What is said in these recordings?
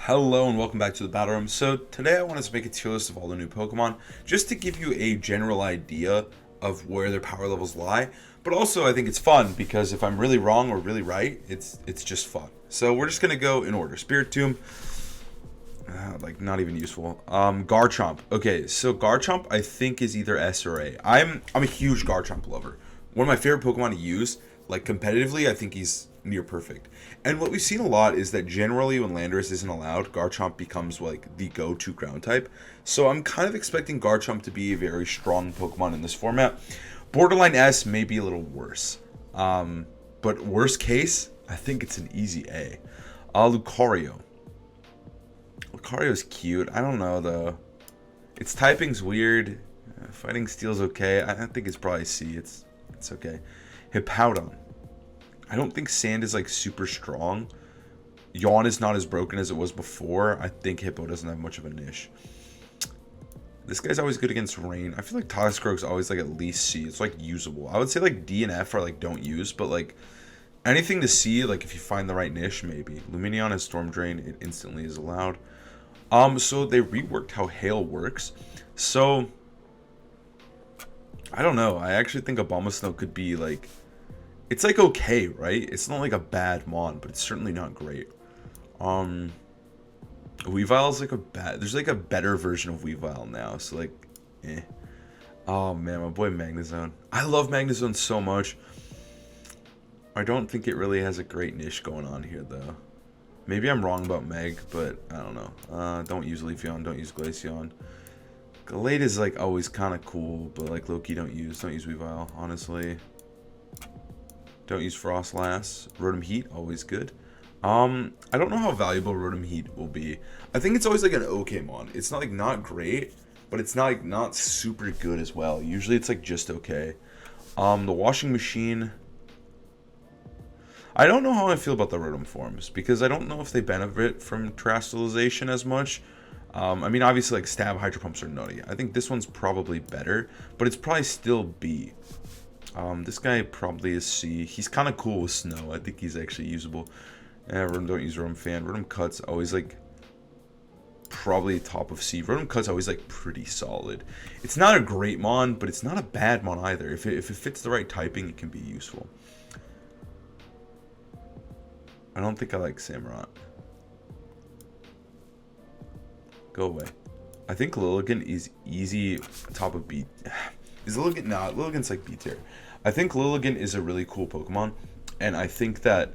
Hello and welcome back to the Battle Room. So today I wanted to make a tier list of all the new Pokemon, just to give you a general idea of where their power levels lie. But also I think it's fun because if I'm really wrong or really right, it's just fun. So we're just gonna go in order. Spiritomb, like not even useful. Garchomp. Okay, so Garchomp I think is either S or A. I'm a huge Garchomp lover. One of my favorite Pokemon to use, like competitively, I think he's near perfect. And what we've seen a lot is that generally when Landorus isn't allowed, Garchomp becomes like the go-to ground type. So I'm kind of expecting Garchomp to be a very strong Pokemon in this format. Borderline S may be a little worse. But worst case, I think it's an easy A. Lucario. Lucario's cute. I don't know though. Its typing's weird. Fighting Steel's okay. I think it's probably C. It's okay. Hippowdon. I don't think Sand is like super strong. Yawn is not as broken as it was before. I think Hippo doesn't have much of a niche. This guy's always good against rain. I feel like Toxicroak's always like at least C. It's like usable. I would say like D and F are like don't use, but like anything to C, like if you find the right niche, maybe. Lumineon has Storm Drain. It instantly is allowed. So they reworked how Hail works. So I don't know. I actually think Abomasnow could be like, it's like okay, right? It's not like a bad mon, but it's certainly not great. Weavile's like there's like a better version of Weavile now, so like, eh. Oh man, my boy Magnezone. I love Magnezone so much. I don't think it really has a great niche going on here though. Maybe I'm wrong about Meg, but I don't know. Don't use Leafeon, don't use Glaceon. Gallade is like always kind of cool, but like Loki don't use Weavile, honestly. Don't use Frostlass. Rotom Heat, always good. I don't know how valuable Rotom Heat will be. I think it's always like an okay mon. It's not like not great, but it's not like not super good as well. Usually it's like just okay. The Washing Machine. I don't know how I feel about the Rotom forms because I don't know if they benefit from Terastallization as much. I mean, obviously like Stab Hydro Pumps are nutty. I think this one's probably better, but it's probably still B. This guy probably is C. He's kind of cool with snow. I think he's actually usable. Rotom, don't use Rotom Fan. Rotom Cut's always like probably top of C. Rotom Cut's always like pretty solid. It's not a great mon, but it's not a bad mon either. If it fits the right typing, it can be useful. I don't think I like Samurott. Go away. I think Lilligant is easy top of B. Is Lilligant not? Lilligant's like B tier. I think Lilligant is a really cool Pokemon, and I think that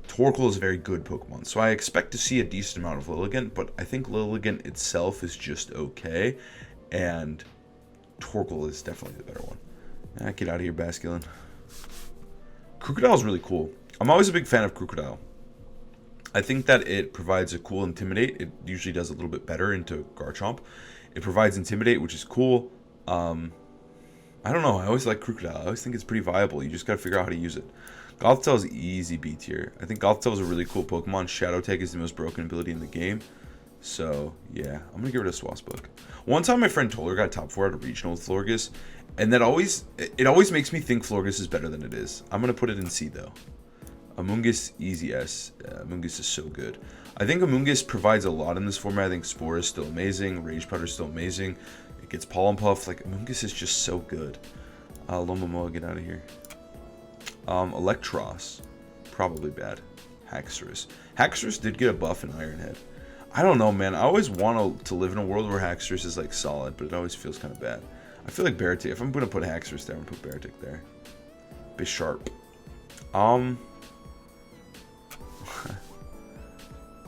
Torkoal is a very good Pokemon. So I expect to see a decent amount of Lilligant, but I think Lilligant itself is just okay, and Torkoal is definitely the better one. Get out of here, Basculin. Crocodile is really cool. I'm always a big fan of Crocodile. I think that it provides a cool Intimidate. It usually does a little bit better into Garchomp. It provides Intimidate, which is cool. I don't know. I always like Crocodile. I always think it's pretty viable. You just gotta figure out how to use it. Gothitelle is easy B tier. I think Gothitelle is a really cool Pokemon. Shadow Tag is the most broken ability in the game. So, yeah. I'm gonna get rid of Swastika. One time my friend Toller got top 4 at a regional with Florges, and that always makes me think Florges is better than it is. I'm gonna put it in C, though. Amoonguss, easy S. Amoonguss is so good. I think Amoonguss provides a lot in this format. I think Spore is still amazing. Rage Powder is still amazing. It gets Pollen Puff. Like, Amoonguss is just so good. Lomomoa, get out of here. Electros. Probably bad. Haxorus. Haxorus did get a buff in Ironhead. I don't know, man. I always want to live in a world where Haxorus is, like, solid, but it always feels kind of bad. I feel like Beartic. If I'm going to put Haxorus there, I'm going to put Beartic there. Bisharp.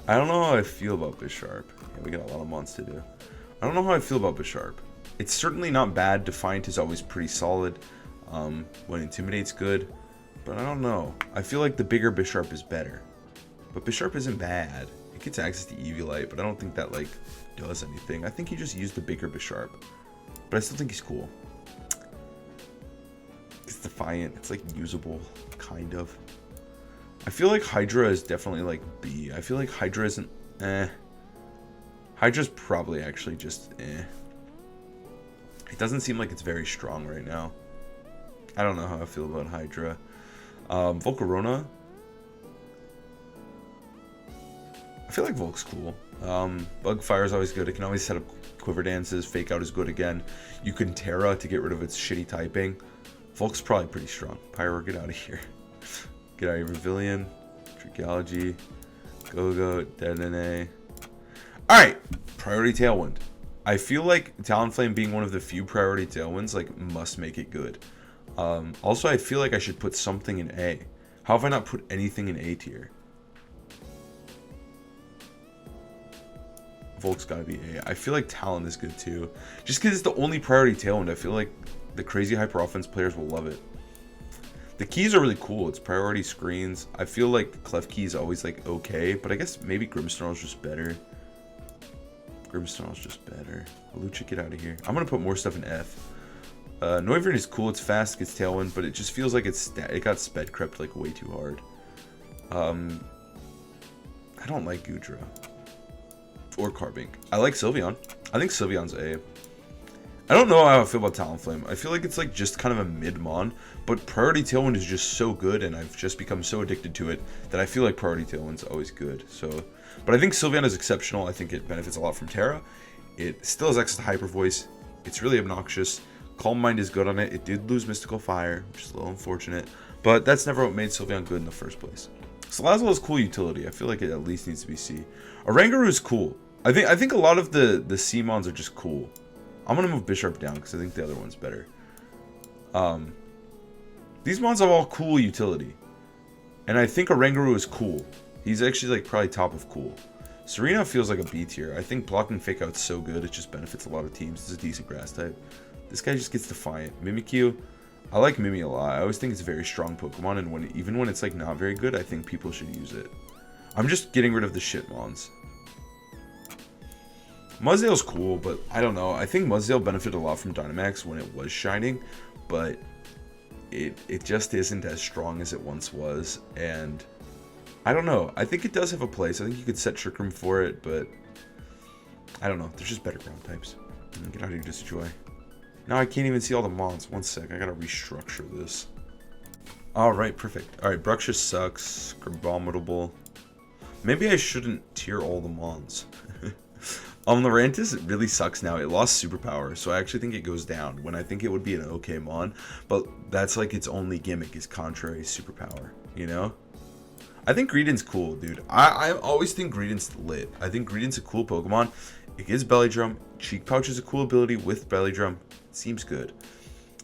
I don't know how I feel about Bisharp. Yeah, we got a lot of mons to do. I don't know how I feel about Bisharp. It's certainly not bad. Defiant is always pretty solid. When Intimidate's good. But I don't know. I feel like the bigger Bisharp is better. But Bisharp isn't bad. It gets access to Eviolite, but I don't think that, like, does anything. I think you just use the bigger Bisharp. But I still think he's cool. It's Defiant. It's, like, usable. Kind of. I feel like Hydra is definitely, like, B. I feel like Hydra isn't... Hydra's probably actually just It doesn't seem like it's very strong right now. I don't know how I feel about Hydra. Volcarona. feel like Volk's cool. Bug Fire is always good. It can always set up Quiver Dances. Fake Out is good again. You can Terra to get rid of its shitty typing. Volk's probably pretty strong. Pyro, get out of here. Get out of here, Pavilion. Trichology. Go-Go. Dedenne. Alright. Priority Tailwind. I feel like Talonflame being one of the few priority Tailwinds, like, must make it good. Also, I feel like I should put something in A. How have I not put anything in A tier? Volk's gotta be A. I feel like Talon is good too. Just because it's the only priority Tailwind, I feel like the crazy hyper offense players will love it. The keys are really cool. It's priority screens. I feel like Klefki is always like okay, but I guess maybe Grimmsnarl is just better. Grimmsnarl is just better. Lucha, get out of here. I'm gonna put more stuff in F. Noivern is cool. It's fast, gets Tailwind, but it just feels like it got sped crept like way too hard. I don't like Goodra. Or Carbink. I like Sylveon. I think Sylveon's A. I don't know how I feel about Talonflame. I feel like it's like just kind of a mid-mon, but Priority Tailwind is just so good, and I've just become so addicted to it that I feel like Priority Tailwind's always good. So, but I think Sylveon is exceptional. I think it benefits a lot from Terra. It still has access to Hyper Voice. It's really obnoxious. Calm Mind is good on it. It did lose Mystical Fire, which is a little unfortunate, but that's never what made Sylveon good in the first place. Salazzle has cool utility. I feel like it at least needs to be C. Oranguru is cool. I think a lot of the C mons are just cool. I'm gonna move Bisharp down because I think the other one's better. These mons have all cool utility, and I think Oranguru is cool. He's actually like probably top of cool. Serena feels like a B tier. I think blocking Fake Out's so good, it just benefits a lot of teams. It's a decent grass type. This guy just gets Defiant. Mimikyu, I like Mimi a lot. I always think it's a very strong Pokemon, and even when it's like not very good, I think people should use it. I'm just getting rid of the shit mons. Muzdale's cool, but I don't know. I think Muzdale benefited a lot from Dynamax when it was shining, but it just isn't as strong as it once was, and I don't know. I think it does have a place. I think you could set Trick Room for it, but I don't know. There's just better ground types. Get out of here, Disjoy. Now I can't even see all the mons. One sec. I gotta restructure this. Alright, perfect. Alright, Bruxish sucks. Crabominable. Maybe I shouldn't tier all the mons. Lurantis, it really sucks now. It lost superpower, so I actually think it goes down when I think it would be an okay mon, but that's like its only gimmick is contrary superpower, you know? I think Greedent's cool, dude. I always think Greedent's lit. I think Greedent's a cool Pokemon. It gives Belly Drum. Cheek Pouch is a cool ability with Belly Drum. Seems good.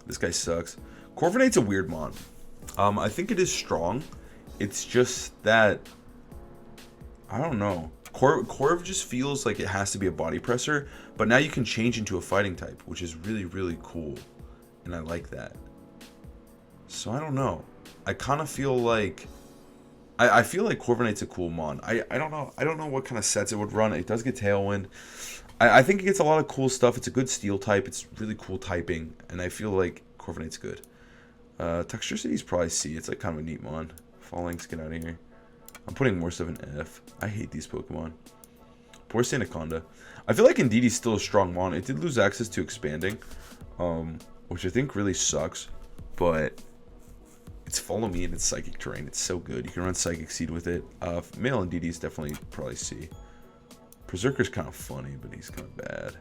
This guy sucks. Corviknigh's a weird mon. I think it is strong. It's just that I don't know. Corv just feels like it has to be a body presser, but now you can change into a fighting type, which is really, really cool. And I like that. So I don't know. I kind of feel like I feel like Corviknight's a cool mon. I don't know. I don't know what kind of sets it would run. It does get Tailwind. I think it gets a lot of cool stuff. It's a good steel type. It's really cool typing, and I feel like Corviknight's good. Toxtricity is probably C. It's like kind of a neat mon. Fallinks, get out of here. I'm putting more stuff in F. I hate these Pokemon. Poor Sandaconda. I feel like Indeedee still a strong mon. It did lose access to expanding, which I think really sucks, but it's Follow Me and it's Psychic Terrain. It's so good. You can run Psychic Seed with it. Male Indeedee is definitely probably C. Berserker's kind of funny, but he's kind of bad.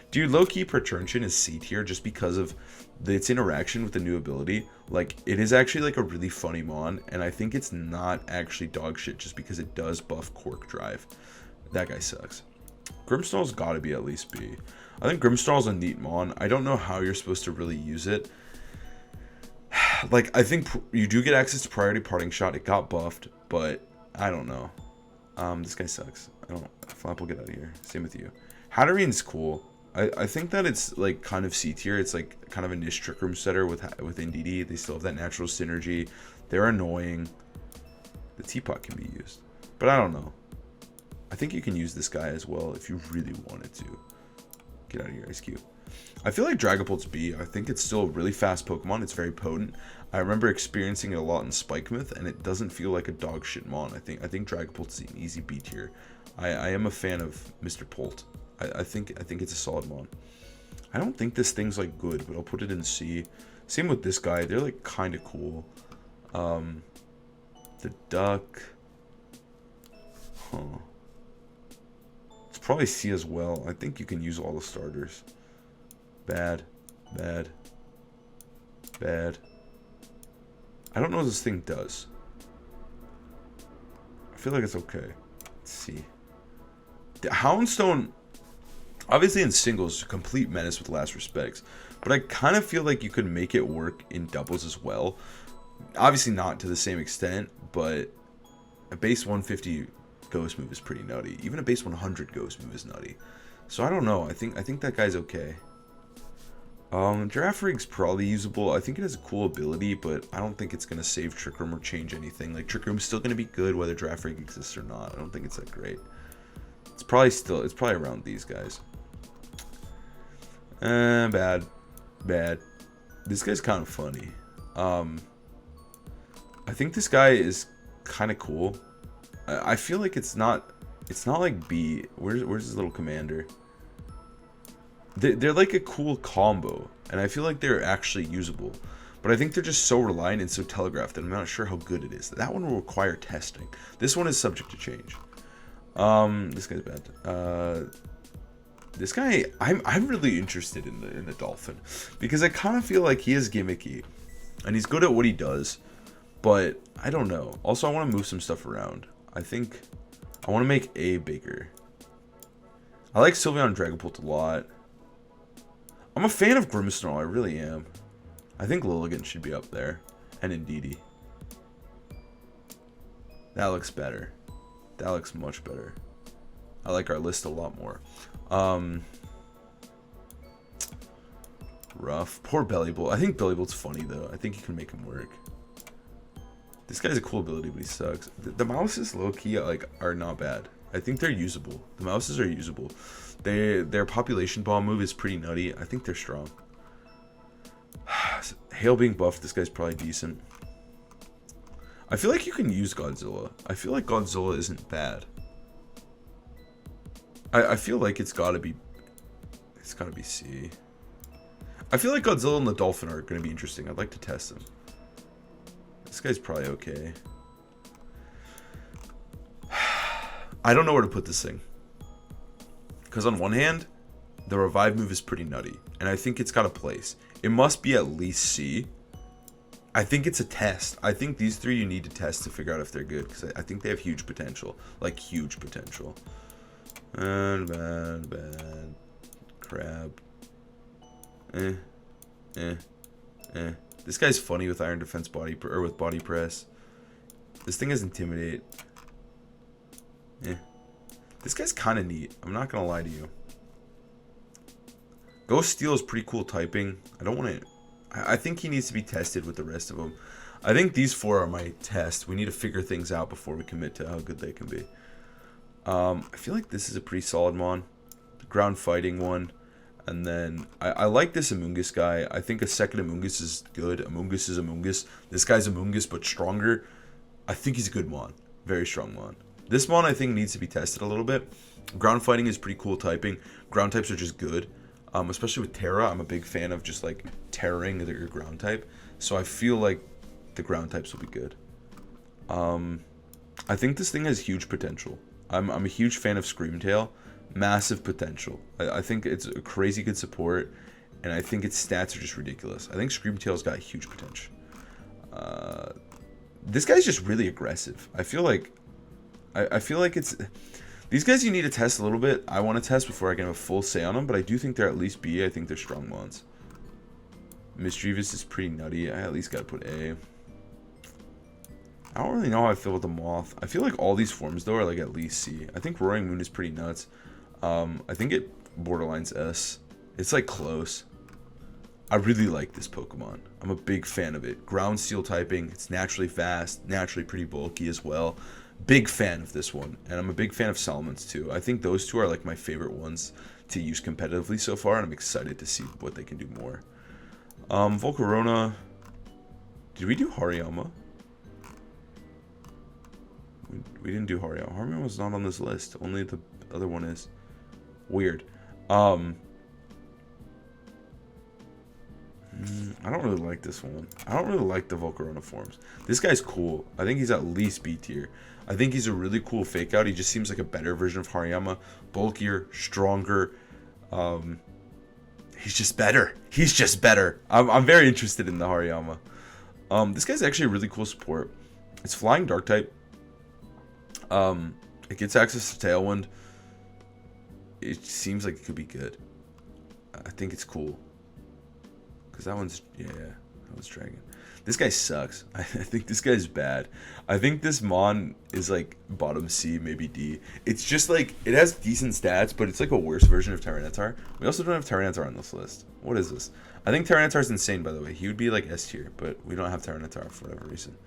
Dude, low-key Perturnchin is C tier just because of its interaction with the new ability. Like, it is actually like a really funny mon, and I think it's not actually dog shit just because it does buff Quark Drive. That guy sucks. Grimmsnarl's gotta be at least B. I think Grimmsnarl's a neat mon. I don't know how you're supposed to really use it. Like, I think you do get access to Priority Parting Shot. It got buffed, but I don't know. This guy sucks. Flap will get out of here. Same with you. Hatterene's cool. I think that it's like kind of C tier. It's like kind of a niche Trick Room setter with Indeedee. They still have that natural synergy. They're annoying. The Teapot can be used, but I don't know. I think you can use this guy as well if you really wanted to. Get out of here, Ice Cube. I feel like Dragapult's B. I think it's still a really fast Pokemon. It's very potent. I remember experiencing it a lot in Spikemouth, and it doesn't feel like a dog shit mon. I think Dragapult's an easy B tier. I am a fan of Mr. Polt. I think it's a solid mon. I don't think this thing's like good, but I'll put it in C. Same with this guy. They're like kind of cool. The duck. Huh. Probably C as well. I think you can use all the starters. Bad. Bad. Bad. I don't know what this thing does. I feel like it's okay. Let's see. The Houndstone, obviously in singles, is a complete menace with Last Respects. But I kind of feel like you could make it work in doubles as well. Obviously not to the same extent, but a base 150 ghost move is pretty nutty. Even a base 100 ghost move is nutty. So I don't know. I think that guy's okay. Giraffe Rig's probably usable. I think it has a cool ability, but I don't think it's going to save Trick Room or change anything. Like, Trick Room's still going to be good whether Giraffe Rig exists or not. I don't think it's that great. It's probably around these guys. Bad. Bad. This guy's kind of funny. I think this guy is kind of cool. I feel like it's not like B. Where's his little commander? They're like a cool combo, and I feel like they're actually usable. But I think they're just so reliant and so telegraphed that I'm not sure how good it is. That one will require testing. This one is subject to change. This guy's bad. This guy, I'm really interested in the Dolphin because I kind of feel like he is gimmicky, and he's good at what he does. But I don't know. Also, I want to move some stuff around. I think I want to make A bigger. I like Sylveon Dragapult a lot. I'm a fan of Grimmsnarl, I really am. I think Lilligant should be up there. And Indeedee. That looks better. That looks much better. I like our list a lot more. Rough. Poor Bellybolt. I think Bellybolt's funny, though. I think you can make him work. This guy's a cool ability, but he sucks. The mouses, low-key, like, are not bad. I think they're usable. The mouses are usable. Their population bomb move is pretty nutty. I think they're strong. Hail being buffed, this guy's probably decent. I feel like you can use Godzilla. I feel like Godzilla isn't bad. I feel like it's gotta be C. I feel like Godzilla and the Dolphin are gonna be interesting. I'd like to test them. This guy's probably okay. I don't know where to put this thing. Because on one hand, the revive move is pretty nutty. And I think it's got a place. It must be at least C. I think it's a test. I think these three you need to test to figure out if they're good. Because I think they have huge potential. Like, huge potential. And bad. Crab. This guy's funny with Iron Defense with Body Press. This thing has Intimidate. This guy's kind of neat. I'm not gonna lie to you. Ghost Steel is pretty cool typing. I don't want to. I think he needs to be tested with the rest of them. I think these four are my test. We need to figure things out before we commit to how good they can be. I feel like this is a pretty solid mon. The ground fighting one. And then I like this Amoonguss guy. I think a second Amoonguss is good. Amoonguss is Amoonguss. This guy's Amoonguss but stronger. I think he's a good mon. Very strong mon. This mon I think needs to be tested a little bit. Ground fighting is pretty cool typing. Ground types are just good. Especially with Terra. I'm a big fan of just like terroring your ground type. So I feel like the ground types will be good. I think this thing has huge potential. I'm a huge fan of Screamtail. Massive potential. I think it's a crazy good support, and I think its stats are just ridiculous. I think Screamtail's got huge potential. This guy's just really aggressive. I feel like it's these guys you need to test a little bit. I want to test before I can have a full say on them, but I do think they're at least B. I think they're strong mons. Mischievous is pretty nutty. I at least gotta put A. I don't really know how I feel with the Moth. I feel like all these forms though are like at least C. I think Roaring Moon is pretty nuts. I think it borderlines S. It's like close. I really like this Pokemon. I'm a big fan of it. Ground Steel typing. It's naturally fast, naturally pretty bulky as well. Big fan of this one. And I'm a big fan of Salamence too. I think those two are like my favorite ones to use competitively so far, and I'm excited to see what they can do more. Volcarona. Did we do Hariyama? We didn't do Hariyama. Hariyama was not on this list. Only the other one is. Weird. I don't really like this one. I don't really like the Volcarona forms. This guy's cool. I think he's at least B tier. I think he's a really cool fake out. He just seems like a better version of Hariyama. Bulkier, stronger. He's just better. He's just better. I'm very interested in the Hariyama. This guy's actually a really cool support. It's flying dark type. It gets access to Tailwind. It seems like it could be good. I think it's cool. Because that one's, yeah, that one's Dragon. This guy sucks. I think this guy's bad. I think this Mon is like bottom C, maybe D. It's just like, it has decent stats, but it's like a worse version of Tyranitar. We also don't have Tyranitar on this list. What is this? I think Tyranitar's insane, by the way. He would be like S tier, but we don't have Tyranitar for whatever reason.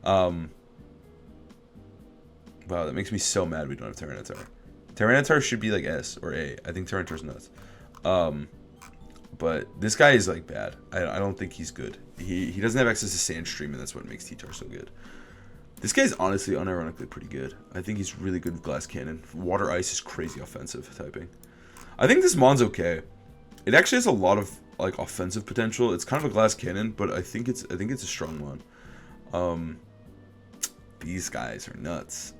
Wow, that makes me so mad we don't have Tyranitar. Tyranitar should be like S or A. I think Tyranitar's nuts. But this guy is like bad. I don't think he's good. He doesn't have access to Sandstream, and that's what makes T-Tar so good. This guy's honestly, unironically pretty good. I think he's really good with Glass Cannon. Water Ice is crazy offensive typing. I think this Mon's okay. It actually has a lot of like offensive potential. It's kind of a Glass Cannon, but I think it's a strong Mon. These guys are nuts.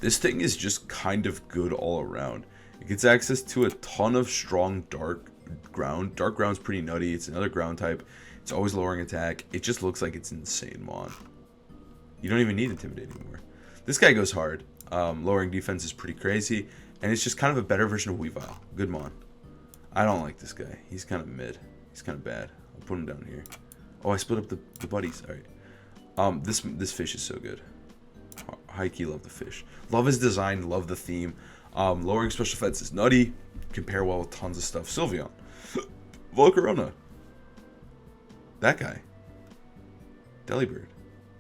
This thing is just kind of good all around. It gets access to a ton of strong dark ground. Dark ground's pretty nutty. It's another ground type. It's always lowering attack. It just looks like it's insane Mon. You don't even need Intimidate anymore. This guy goes hard. Lowering defense is pretty crazy. And it's just kind of a better version of Weavile. Good Mon. I don't like this guy. He's kind of mid. He's kind of bad. I'll put him down here. Oh, I split up the buddies. Alright. This fish is so good. High key love the fish. Love his design. Love the theme. Lowering special defense is nutty. Compare well with tons of stuff. Sylveon. Volcarona. That guy. Delibird.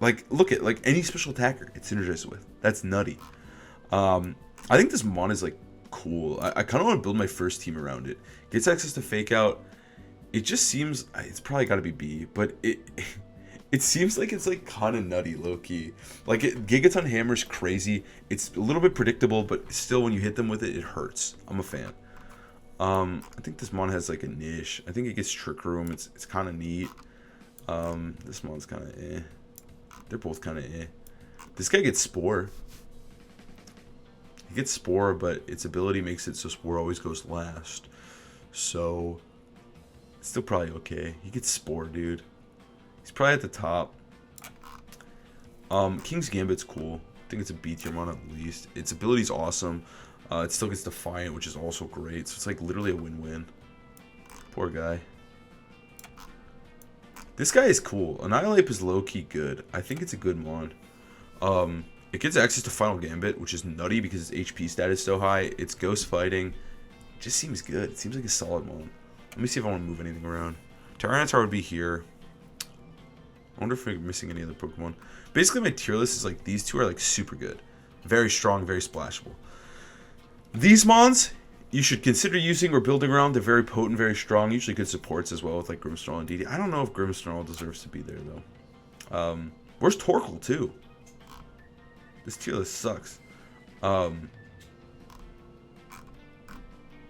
Like, look at, like, any special attacker it synergizes with. That's nutty. I think this Mon is, like, cool. I kind of want to build my first team around it. Gets access to Fake Out. It just seems, it's probably got to be B, but it seems like it's like kind of nutty, low-key. Like, Gigaton Hammer's crazy. It's a little bit predictable, but still, when you hit them with it, it hurts. I'm a fan. I think this Mon has like a niche. I think it gets Trick Room. It's kind of neat. This Mon's kind of eh. They're both kind of eh. This guy gets Spore. He gets Spore, but its ability makes it so Spore always goes last. So, it's still probably okay. He gets Spore, dude. He's probably at the top. King's Gambit's cool. I think it's a B tier Mon at least. Its ability's awesome. It still gets Defiant, which is also great. So it's like literally a win-win. Poor guy. This guy is cool. Annihilate is low-key good. I think it's a good Mon. It gets access to Final Gambit, which is nutty because its HP stat is so high. It's Ghost Fighting. It just seems good. It seems like a solid Mon. Let me see if I want to move anything around. Tyranitar would be here. I wonder if we're missing any other Pokemon. Basically, my tier list is like these two are like super good. Very strong, very splashable. These Mons, you should consider using or building around. They're very potent, very strong. Usually good supports as well with like Grimmsnarl and DD. I don't know if Grimmsnarl deserves to be there though. Where's Torkoal too? This tier list sucks. Yeah,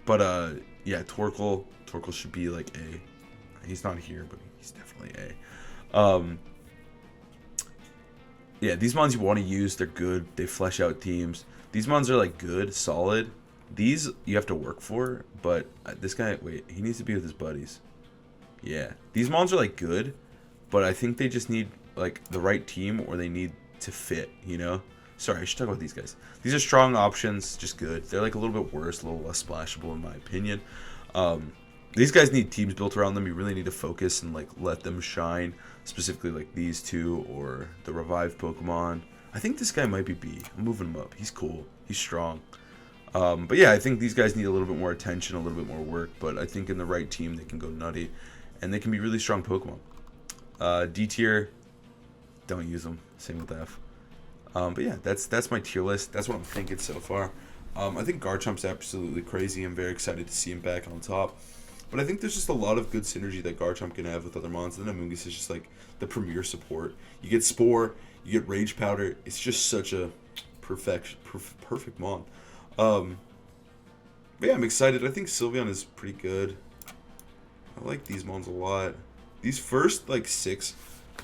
Torkoal should be like A. He's not here, but he's definitely A. Yeah, these Mons you want to use. They're good. They flesh out teams. These Mons are like good, solid. These you have to work for, but this guy, wait, he needs to be with his buddies. Yeah, these Mons are like good, but I think they just need like the right team or they need to fit, you know? Sorry, I should talk about these guys. These are strong options, just good. They're like a little bit worse, a little less splashable in my opinion. These guys need teams built around them. You really need to focus and like let them shine, specifically like these two or the revived Pokemon. I think this guy might be B. I'm moving him up. He's cool. He's strong. But yeah, I think these guys need a little bit more attention, a little bit more work. But I think in the right team, they can go nutty. And they can be really strong Pokemon. D tier, don't use them. Same with F. But yeah, that's my tier list. That's what I'm thinking so far. I think Garchomp's absolutely crazy. I'm very excited to see him back on top. But I think there's just a lot of good synergy that Garchomp can have with other Mons. And then Amoonguss is just like the premier support. You get Spore, you get Rage Powder. It's just such a perfect Mon. But yeah, I'm excited. I think Sylveon is pretty good. I like these Mons a lot. These first like 6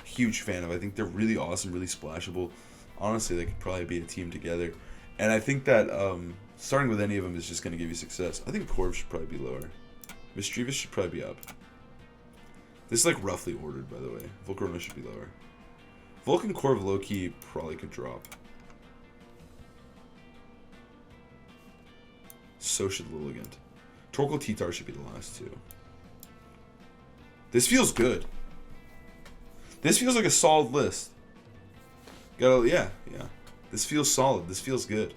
huge fan of. I think they're really awesome, really splashable. Honestly, they could probably be a team together. And I think that starting with any of them is just going to give you success. I think Corv should probably be lower. Mischievous should probably be up. This is like roughly ordered, by the way. Volcarona should be lower. Vulcan Corv low-key probably could drop. So should Lilligant. Torkoal T-Tar should be the last two. This feels good. This feels like a solid list. Yeah. This feels solid. This feels good.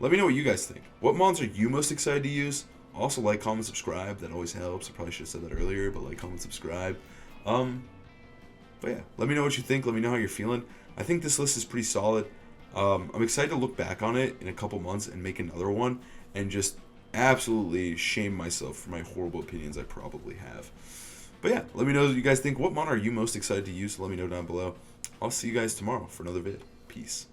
Let me know what you guys think. What mons are you most excited to use? Also, like, comment, subscribe. That always helps. I probably should have said that earlier, but like, comment, subscribe. But yeah, let me know what you think. Let me know how you're feeling. I think this list is pretty solid. I'm excited to look back on it in a couple months and make another one and just absolutely shame myself for my horrible opinions I probably have. But yeah, let me know what you guys think. What mon are you most excited to use? Let me know down below. I'll see you guys tomorrow for another vid. Peace.